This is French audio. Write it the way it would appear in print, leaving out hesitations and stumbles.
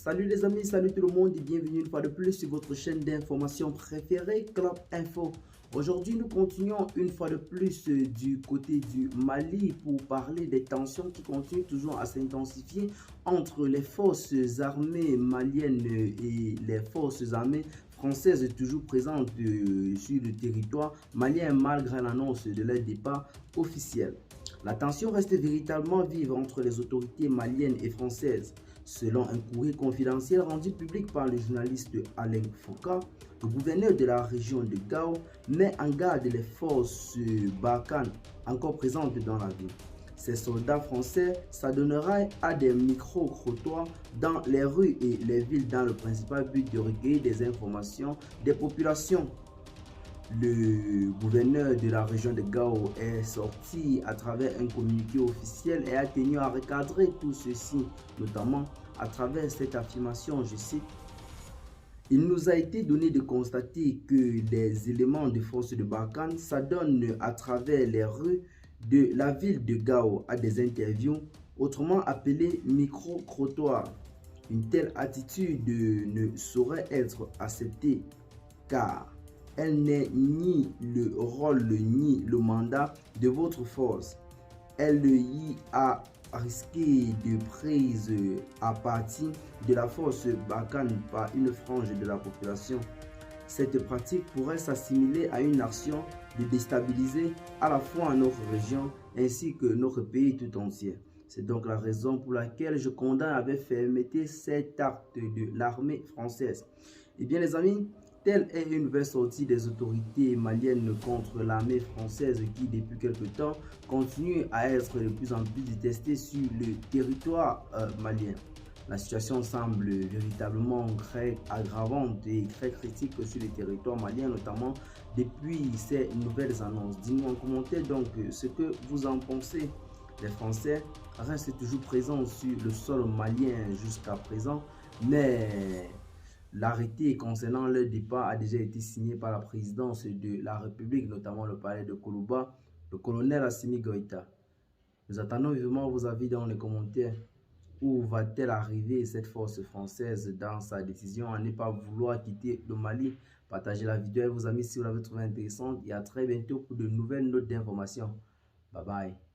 Salut les amis, salut tout le monde et bienvenue une fois de plus sur votre chaîne d'information préférée, Club Info. Aujourd'hui, nous continuons une fois de plus du côté du Mali pour parler des tensions qui continuent toujours à s'intensifier entre les forces armées maliennes et les forces armées françaises toujours présentes sur le territoire malien malgré l'annonce de leur départ officiel. La tension reste véritablement vive entre les autorités maliennes et françaises. Selon un courrier confidentiel rendu public par le journaliste Alain Foucault, le gouverneur de la région de Gao met en garde les forces Barkhane encore présentes dans la ville. Ces soldats français s'adonneraient à des micro-trottoirs dans les rues et les villes dans le principal but de recueillir des informations des populations. Le gouverneur de la région de Gao est sorti à travers un communiqué officiel et a tenu à recadrer tout ceci, notamment à travers cette affirmation, je cite: « Il nous a été donné de constater que les éléments de force de Barkhane s'adonnent à travers les rues de la ville de Gao à des interviews, autrement appelées micro-trottoirs. Une telle attitude ne saurait être acceptée car elle n'est ni le rôle ni le mandat de votre force. Elle y a risqué de prise à partie de la force Barkhane par une frange de la population. Cette pratique pourrait s'assimiler à une action de déstabiliser à la fois notre région ainsi que notre pays tout entier. C'est donc la raison pour laquelle je condamne avec fermeté cet acte de l'armée française. » Eh bien les amis, telle est une nouvelle sortie des autorités maliennes contre l'armée française qui, depuis quelque temps, continue à être de plus en plus détestée sur le territoire malien. La situation semble véritablement très aggravante et très critique sur le territoire malien, notamment depuis ces nouvelles annonces. Dites-nous en commentaire donc ce que vous en pensez. Les Français restent toujours présents sur le sol malien jusqu'à présent, mais l'arrêté concernant leur départ a déjà été signé par la présidence de la République, notamment le palais de Koulouba, le colonel Assimi Goïta. Nous attendons vivement vos avis dans les commentaires. Où va-t-elle arriver cette force française dans sa décision à ne pas vouloir quitter le Mali? Partagez la vidéo avec vos amis si vous l'avez trouvée intéressante et à très bientôt pour de nouvelles notes d'information. Bye bye.